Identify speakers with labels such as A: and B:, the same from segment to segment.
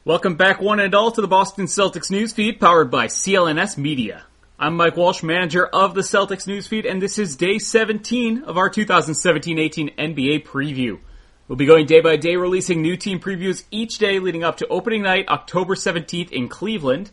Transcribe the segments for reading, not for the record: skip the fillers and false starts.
A: Welcome back, one and all, to the Boston Celtics Newsfeed, powered by CLNS Media. I'm Mike Walsh, manager of the Celtics Newsfeed, and this is day 17 of our 2017-18 NBA preview. We'll be going day by day, releasing new team previews each day leading up to opening night, October 17th in Cleveland.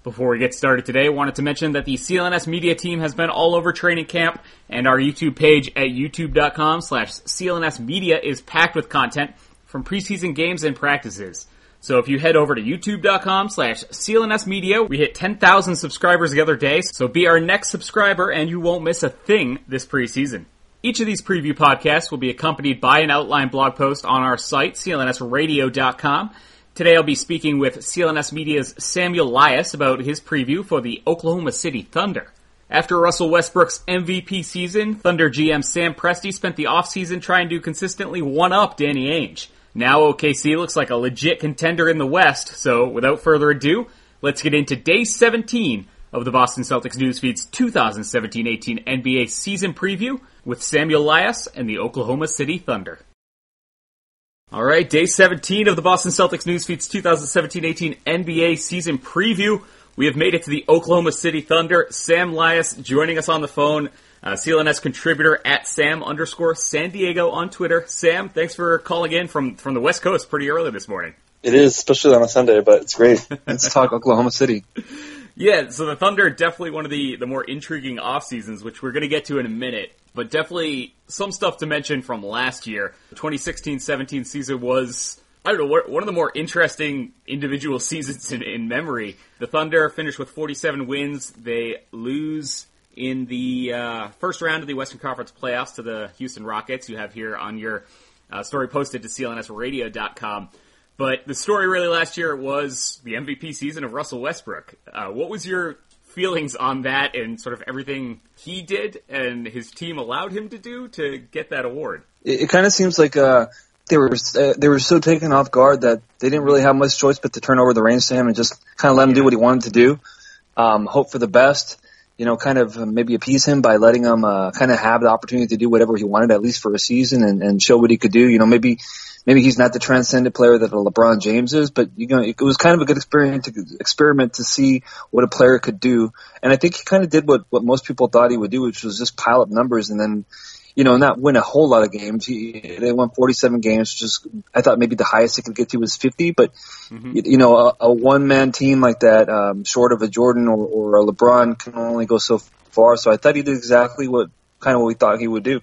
A: Before we get started today, I wanted to mention that the CLNS Media team has been all over training camp, and our YouTube page at youtube.com/CLNS Media is packed with content from preseason games and practices. So if you head over to youtube.com/CLNS Media, we hit 10,000 subscribers the other day, so be our next subscriber and you won't miss a thing this preseason. Each of these preview podcasts will be accompanied by an outline blog post on our site, clnsradio.com. Today I'll be speaking with CLNS Media's Samuel Lias about his preview for the Oklahoma City Thunder. After Russell Westbrook's MVP season, Thunder GM Sam Presti spent the offseason trying to consistently one-up Danny Ainge. Now OKC looks like a legit contender in the West, so without further ado, let's get into day 17 of the Boston Celtics Newsfeed's 2017-18 NBA season preview with Samuel Lias and the Oklahoma City Thunder. Alright, day 17 of the Boston Celtics Newsfeed's 2017-18 NBA season preview. We have made it to the Oklahoma City Thunder. Sam Lias joining us on the phone. CLNS contributor at Sam_San Diego on Twitter. Sam, thanks for calling in from the West Coast pretty early this morning.
B: It is, especially on a Sunday, but it's great. Let's talk Oklahoma City.
A: Yeah, so the Thunder, definitely one of the more intriguing off seasons, which we're going to get to in a minute, but definitely some stuff to mention from last year. The 2016-17 season was, I don't know, one of the more interesting individual seasons in memory. The Thunder finished with 47 wins. They lose in the first round of the Western Conference playoffs to the Houston Rockets. You have here on your story posted to clnsradio.com. But the story really last year was the MVP season of Russell Westbrook. What was your feelings on that and sort of everything he did and his team allowed him to do to get that award?
C: It kind of seems like they were so taken off guard that they didn't really have much choice but to turn over the reins to him and just kind of let him do what he wanted to do. Hope for the best. Kind of maybe appease him by letting him kind of have the opportunity to do whatever he wanted, at least for a season, and show what he could do. Maybe he's not the transcendent player that LeBron James is, but it was kind of a good experiment to see what a player could do. And I think he kind of did what most people thought he would do, which was just pile up numbers and then, not win a whole lot of games. They won 47 games, which is, I thought maybe the highest he could get to was 50, but, a one-man team like that, short of a Jordan or a LeBron can only go so far. So I thought he did exactly what we thought he would do.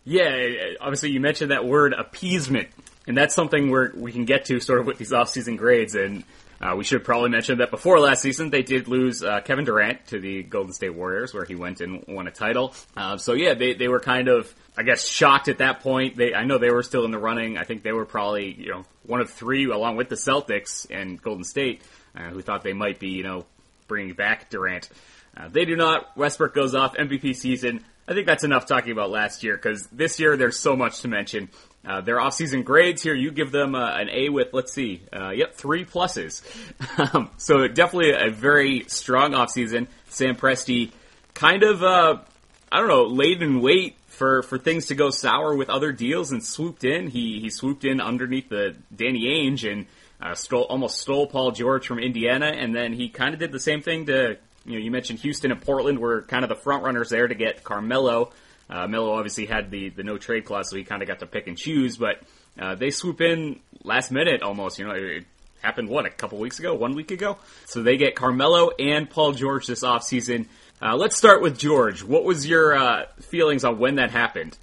A: Yeah, obviously you mentioned that word appeasement, and that's something we can get to sort of with these off-season grades, and we should probably mention that before last season, they did lose Kevin Durant to the Golden State Warriors, where he went and won a title. They were kind of, I guess, shocked at that point. I know they were still in the running. I think they were probably, one of three, along with the Celtics and Golden State, who thought they might be, bringing back Durant. They do not. Westbrook goes off, MVP season. I think that's enough talking about last year, because this year there's so much to mention. Their off-season grades here, you give them an A with, 3 pluses. So definitely a very strong off-season. Sam Presti kind of, laid in wait for things to go sour with other deals and swooped in. He swooped in underneath the Danny Ainge and almost stole Paul George from Indiana, and then he kind of did the same thing to, you mentioned Houston and Portland were kind of the front runners there to get Carmelo. Melo obviously had the no-trade clause, so he kind of got to pick and choose, but they swoop in last minute almost. It happened, a couple weeks ago, 1 week ago? So they get Carmelo and Paul George this offseason. Let's start with George. What was your feelings on when that happened?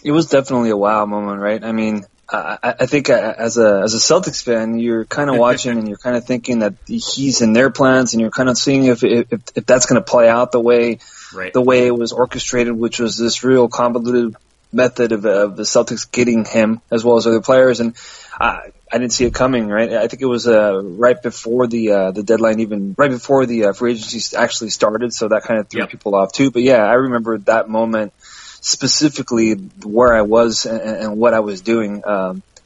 C: It was definitely a wow moment, right? I mean, I think as a Celtics fan, you're kind of watching and you're kind of thinking that he's in their plans, and you're kind of seeing if that's going to play out the way it was orchestrated, which was this real convoluted method of the Celtics getting him as well as other players. And I didn't see it coming, right? I think it was right before the deadline, even right before the free agency actually started, so that kind of threw people off too. But yeah, I remember that moment specifically, where I was and what I was doing.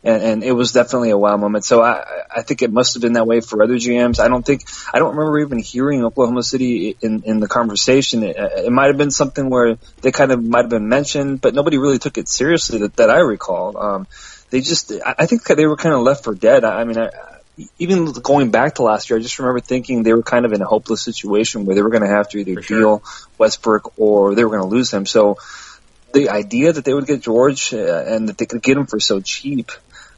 C: And it was definitely a wow moment. So I think it must have been that way for other GMs. I don't remember even hearing Oklahoma City in the conversation. It might have been something where they kind of might have been mentioned, but nobody really took it seriously that I recall. I think they were kind of left for dead. I mean, even going back to last year, I just remember thinking they were kind of in a hopeless situation where they were going to have to either deal Westbrook or they were going to lose him. So the idea that they would get George and that they could get him for so cheap,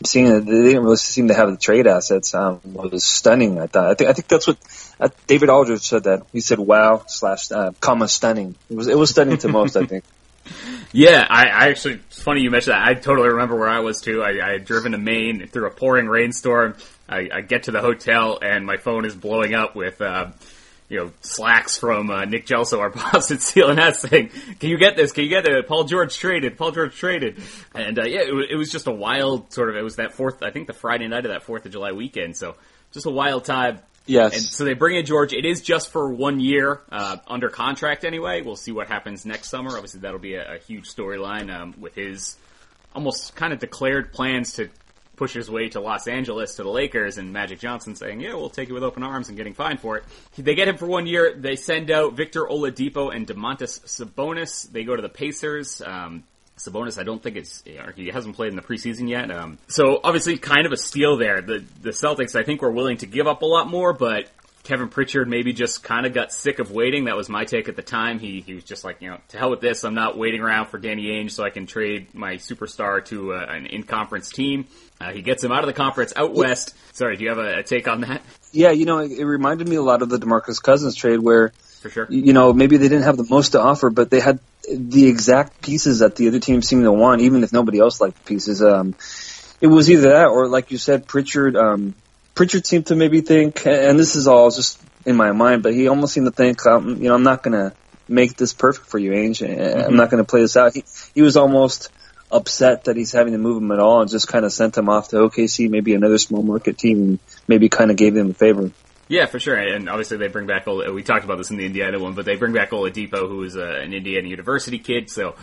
C: seeing that they didn't really seem to have the trade assets, was stunning. I thought. I think that's what David Aldridge said. That he said, "Wow," / comma stunning. It was stunning to most, I think.
A: Yeah, I actually, it's funny you mentioned that. I totally remember where I was too. I had driven to Maine through a pouring rainstorm. I get to the hotel and my phone is blowing up with, slacks from Nick Gelso, our boss at CLNS, saying, "Can you get this? Can you get it? Paul George traded. And it was just a wild sort of. It was that I think the Friday night of that 4th of July weekend. So just a wild time.
C: Yes.
A: And so they bring in George. It is just for 1 year, under contract anyway. We'll see what happens next summer. Obviously, that'll be a huge storyline with his almost kind of declared plans to push his way to Los Angeles to the Lakers, and Magic Johnson saying, "Yeah, we'll take it with open arms," and getting fined for it. They get him for 1 year. They send out Victor Oladipo and Domantas Sabonis. They go to the Pacers. Sabonis, I don't think he hasn't played in the preseason yet. So obviously kind of a steal there. The Celtics, I think, were willing to give up a lot more, but Kevin Pritchard maybe just kind of got sick of waiting. That was my take at the time. He was just like, to hell with this. I'm not waiting around for Danny Ainge so I can trade my superstar to an in-conference team. He gets him out of the conference out west. Sorry, do you have a take on that?
C: Yeah, it reminded me a lot of the DeMarcus Cousins trade where,
A: for sure,
C: maybe they didn't have the most to offer, but they had the exact pieces that the other team seemed to want, even if nobody else liked the pieces. It was either that or, like you said, Pritchard seemed to maybe think, and this is all just in my mind, but he almost seemed to think, I'm not going to make this perfect for you, Ainge. I'm not going to play this out. He was almost upset that he's having to move him at all and just kind of sent him off to OKC, maybe another small market team, and maybe kind of gave them a favor.
A: Yeah, for sure. And obviously they bring back, we talked about this in the Indiana one, but they bring back Oladipo, who is an Indiana University kid, so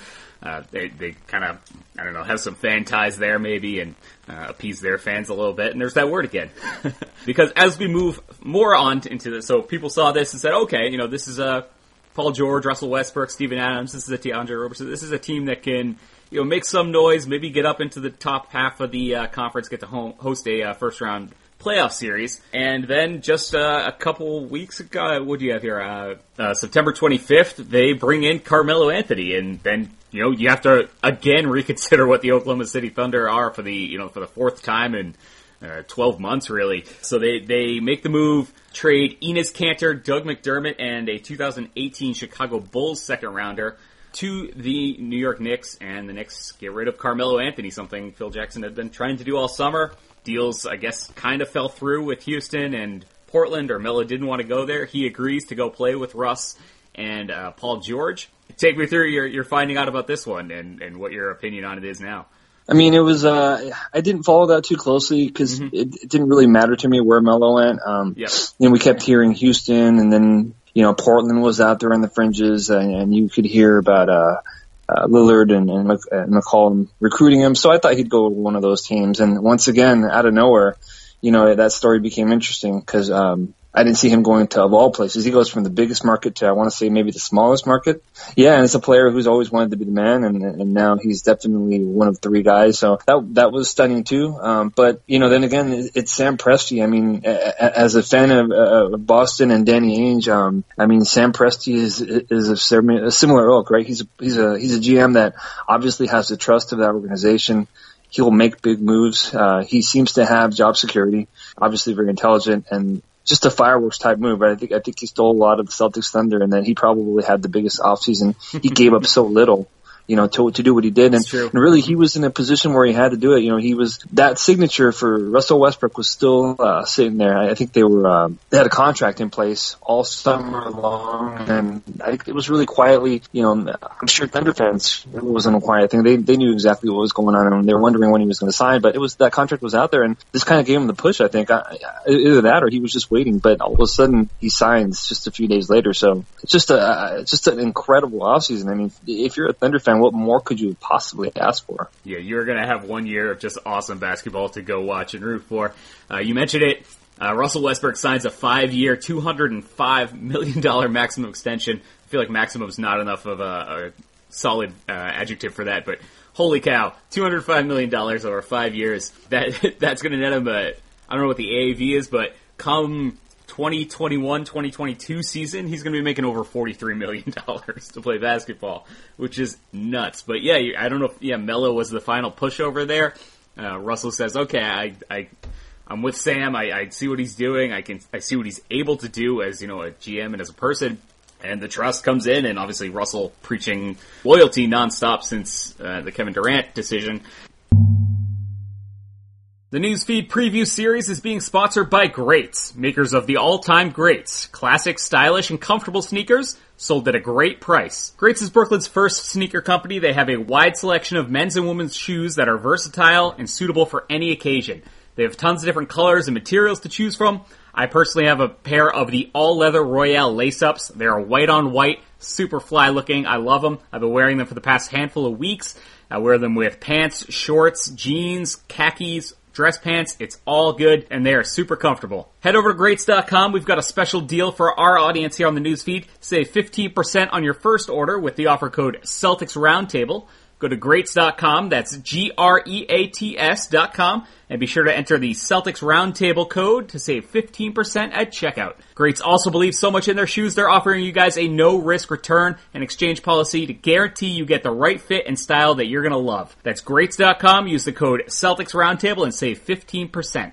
A: they kind of, I don't know, have some fan ties there maybe and appease their fans a little bit. And there's that word again. Because as we move more on into this, so people saw this and said, okay, this is Paul George, Russell Westbrook, Steven Adams, this is a DeAndre Robertson, this is a team that can make some noise, maybe get up into the top half of the conference, get to host a first-round playoff series. And then just a couple weeks ago, what do you have here? September 25th, they bring in Carmelo Anthony, and then you have to again reconsider what the Oklahoma City Thunder are for the for the fourth time in 12 months, really. So they make the move, trade Enes Kanter, Doug McDermott, and a 2018 Chicago Bulls second rounder to the New York Knicks, and the Knicks get rid of Carmelo Anthony, something Phil Jackson had been trying to do all summer. Deals, I guess, kind of fell through with Houston and Portland, or Melo didn't want to go there. He agrees to go play with Russ and Paul George. Take me through your finding out about this one and what your opinion on it is now.
C: I mean, it was, I didn't follow that too closely because it didn't really matter to me where Melo went. We kept hearing Houston, and then, Portland was out there on the fringes, and you could hear about, Lillard and McCollum recruiting him. So I thought he'd go to one of those teams. And once again, out of nowhere, that story became interesting because, I didn't see him going to, of all places. He goes from the biggest market to, I want to say, maybe the smallest market. Yeah, and it's a player who's always wanted to be the man, and now he's definitely one of three guys. So that was stunning too. But then again, it's Sam Presti. I mean, as a fan of Boston and Danny Ainge, I mean, Sam Presti is a similar ilk, right? He's a GM that obviously has the trust of that organization. He'll make big moves. He seems to have job security. Obviously, very intelligent and just a fireworks type move, right? I think he stole a lot of the Celtics thunder, and then he probably had the biggest offseason. He gave up so little, to do what he did. And really, he was in a position where he had to do it. He was, that signature for Russell Westbrook was still sitting there. I think they had a contract in place all summer long, and I think it was really quietly, I'm sure Thunder fans, it wasn't a quiet thing. They knew exactly what was going on, and they were wondering when he was going to sign, but that contract was out there, and this kind of gave him the push, I think. Either that or he was just waiting, but all of a sudden he signs just a few days later. So it's just an incredible offseason. I mean, if you're a Thunder fan, what more could you possibly ask for? Yeah,
A: you're going to have 1 year of just awesome basketball to go watch and root for. You mentioned it. Russell Westbrook signs a 5-year, $205 million maximum extension. I feel like maximum is not enough of a solid adjective for that, but holy cow, $205 million over 5 years. That's going to net him I don't know what the AAV is, but come 2021-2022 season, he's going to be making over $43 million to play basketball, which is nuts. But yeah, I don't know if Melo was the final pushover there. Russell says, okay, I'm with Sam. I see what he's doing. I see what he's able to do as, a GM and as a person. And the trust comes in, and obviously Russell preaching loyalty nonstop since the Kevin Durant decision. The Newsfeed preview series is being sponsored by Greats, makers of the all-time greats. Classic, stylish, and comfortable sneakers sold at a great price. Greats is Brooklyn's first sneaker company. They have a wide selection of men's and women's shoes that are versatile and suitable for any occasion. They have tons of different colors and materials to choose from. I personally have a pair of the all-leather Royale lace-ups. They are white on white, super fly looking. I love them. I've been wearing them for the past handful of weeks. I wear them with pants, shorts, jeans, khakis, dress pants. It's all good, and they are super comfortable. Head over to Greats.com. We've got a special deal for our audience here on the Newsfeed. Save 15% on your first order with the offer code Celtics Roundtable. Go to Greats.com, that's Greats.com, and be sure to enter the Celtics Roundtable code to save 15% at checkout. Greats also believes so much in their shoes, they're offering you guys a no-risk return and exchange policy to guarantee you get the right fit and style that you're going to love. That's Greats.com, use the code Celtics Roundtable and save 15%.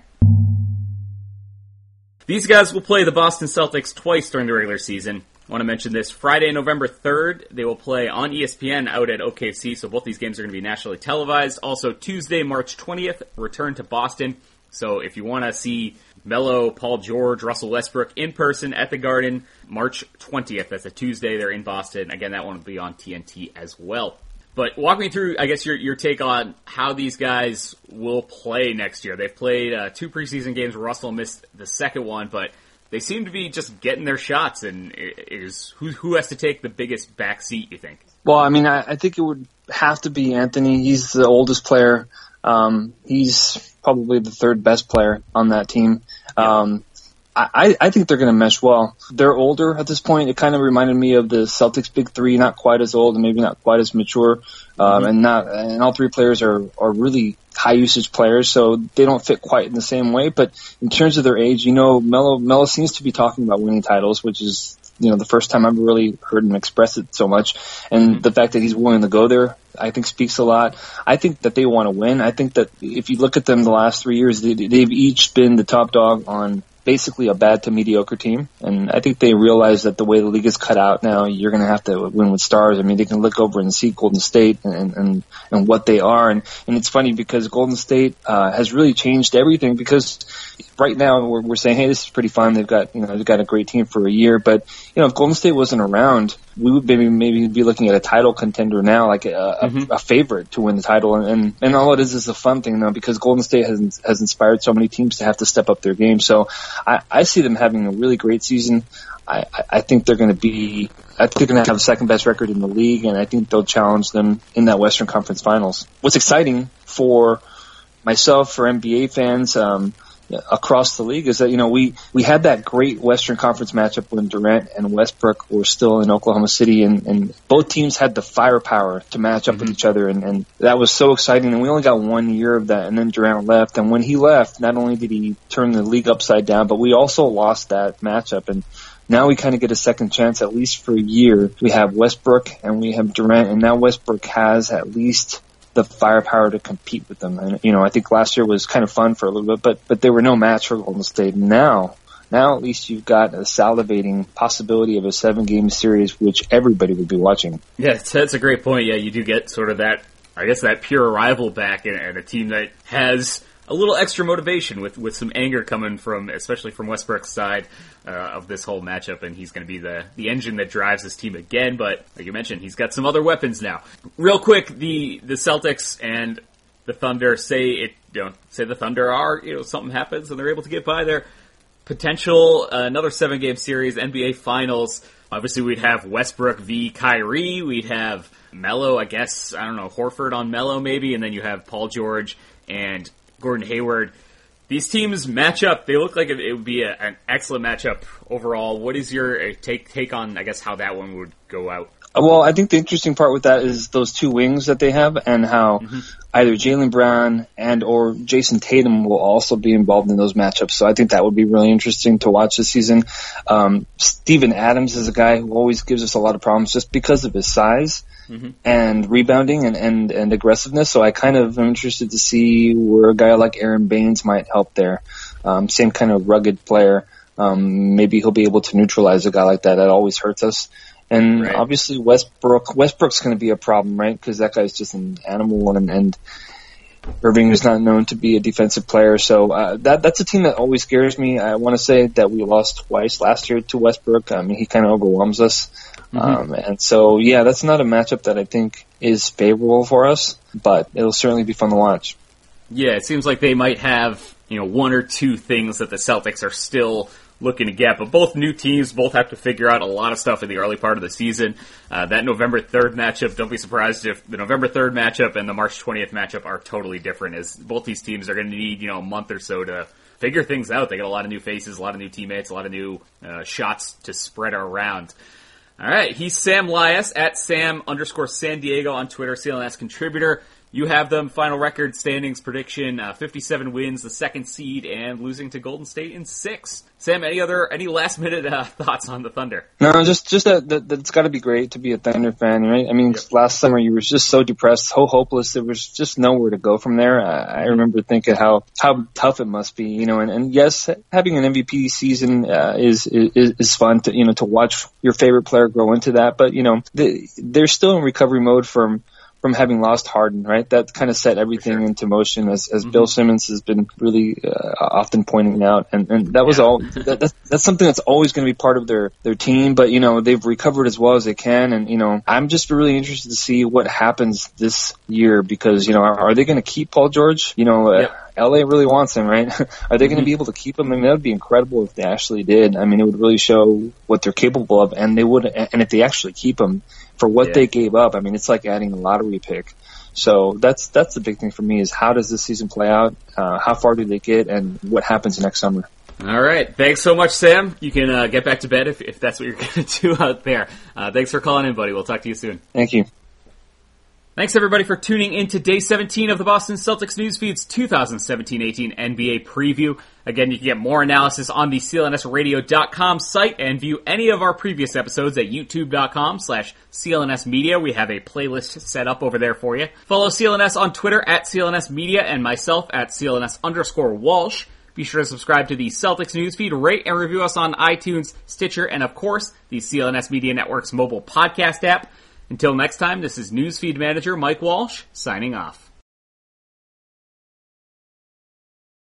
A: These guys will play the Boston Celtics twice during the regular season. I want to mention this. Friday, November 3rd, they will play on ESPN out at OKC, so both these games are going to be nationally televised. Also, Tuesday, March 20th, return to Boston. So if you want to see Melo, Paul George, Russell Westbrook in person at the Garden, March 20th, that's a Tuesday, they're in Boston. Again, that one will be on TNT as well. But walk me through, I guess, your take on how these guys will play next year. They've played 2 preseason games. Russell missed the second one, but they seem to be just getting their shots, and who has to take the biggest back seat, you think?
C: Well, I mean, I think it would have to be Anthony. He's the oldest player. He's probably the 3rd best player on that team. Yeah. I think they're going to mesh well. They're older at this point. It kind of reminded me of the Celtics Big Three, not quite as old and maybe not quite as mature. And all 3 players are really high usage players, so they don't fit quite in the same way. But in terms of their age, Melo seems to be talking about winning titles, which is, the first time I've really heard him express it so much. And the fact that he's willing to go there, I think speaks a lot. I think that they want to win. I think that if you look at them the last 3 years, they've each been the top dog on basically a bad to mediocre team. And I think they realize that the way the league is cut out now, you're going to have to win with stars. I mean, they can look over and see Golden State and what they are. And it's funny because Golden State has really changed everything, because right now we're saying, hey, this is pretty fun. They've got a great team for a year. But, if Golden State wasn't around, we would maybe be looking at a title contender now, like a favorite to win the title. And all it is a fun thing now, because Golden State has inspired so many teams to have to step up their game. So I see them having a really great season. I think they're going to have the second best record in the league, and I think they'll challenge them in that Western Conference Finals. What's exciting for myself, for NBA fans, across the league, is that, we had that great Western Conference matchup when Durant and Westbrook were still in Oklahoma City, and both teams had the firepower to match up with each other, and that was so exciting. And we only got 1 year of that, and then Durant left. And when he left, not only did he turn the league upside down, but we also lost that matchup. And now we kind of get a second chance, at least for a year. We have Westbrook and we have Durant, and now Westbrook has at least the firepower to compete with them. And, I think last year was kind of fun for a little bit, but they were no match for Golden State. Now at least you've got a salivating possibility of a 7-game series, which everybody would be watching.
A: Yeah, that's a great point. Yeah, you do get sort of that, I guess, that pure rival back, and a team that has a little extra motivation with some anger coming from, especially from Westbrook's side of this whole matchup, and he's going to be the engine that drives this team again. But like you mentioned, he's got some other weapons now. Real quick, the Celtics and the Thunder say the Thunder are, something happens and they're able to get by their potential another 7-game series, NBA Finals. Obviously, we'd have Westbrook v. Kyrie. We'd have Melo, I guess, Horford on Melo maybe, and then you have Paul George and Gordon Hayward. These teams match up. They look like it would be an excellent matchup overall. What is your take on, I guess, how that one would go out?
C: Well, I think the interesting part with that is those two wings that they have and how either Jaylen Brown and or Jason Tatum will also be involved in those matchups. So I think that would be really interesting to watch this season. Steven Adams is a guy who always gives us a lot of problems just because of his size and rebounding and aggressiveness. So I kind of am interested to see where a guy like Aaron Baines might help there. Same kind of rugged player. Maybe he'll be able to neutralize a guy like that. That always hurts us. And obviously Westbrook's going to be a problem, right? Because that guy's just an animal, and Irving is not known to be a defensive player. So that's a team that always scares me. I want to say that we lost twice last year to Westbrook. I mean, he kind of overwhelms us. And so, yeah, that's not a matchup that I think is favorable for us, but it'll certainly be fun to watch.
A: Yeah, it seems like they might have, one or two things that the Celtics are still looking to get, but both new teams both have to figure out a lot of stuff in the early part of the season. That November 3rd matchup, don't be surprised if the November 3rd matchup and the March 20th matchup are totally different, as both these teams are going to need, a month or so to figure things out. They got a lot of new faces, a lot of new teammates, a lot of new shots to spread around. All right, he's Sam Lias at Sam_San Diego on Twitter, CLNS contributor. You have them final record standings prediction, 57 wins, the second seed, and losing to Golden State in 6. Sam, any last minute thoughts on the Thunder?
C: No, just that it's got to be great to be a Thunder fan, right? I mean, last summer you were just so depressed, so hopeless. There was just nowhere to go from there. I remember thinking how tough it must be, and yes, having an MVP season is fun to watch your favorite player grow into that. But they're still in recovery mode from having lost Harden, right? That kind of set everything into motion, as Bill Simmons has been really often pointing out. And that was all. That's something that's always going to be part of their team. But they've recovered as well as they can. And I'm just really interested to see what happens this year, because are they going to keep Paul George? LA really wants him, right? Are they going to be able to keep him? I mean, that would be incredible if they actually did. I mean, it would really show what they're capable of, and if they actually keep him for what they gave up. I mean, it's like adding a lottery pick. So that's the big thing for me, is how does this season play out? How far do they get, and what happens next summer?
A: All right. Thanks so much, Sam. You can get back to bed if that's what you're going to do out there. Thanks for calling in, buddy. We'll talk to you soon.
C: Thank you.
A: Thanks, everybody, for tuning in to Day 17 of the Boston Celtics Newsfeed's 2017-18 NBA preview. Again, you can get more analysis on the CLNSradio.com site and view any of our previous episodes at youtube.com/CLNS Media. We have a playlist set up over there for you. Follow CLNS on Twitter at CLNS Media and myself at CLNS_Walsh. Be sure to subscribe to the Celtics Newsfeed, rate and review us on iTunes, Stitcher, and of course, the CLNS Media Network's mobile podcast app. Until next time, this is Newsfeed Manager Mike Walsh, signing off.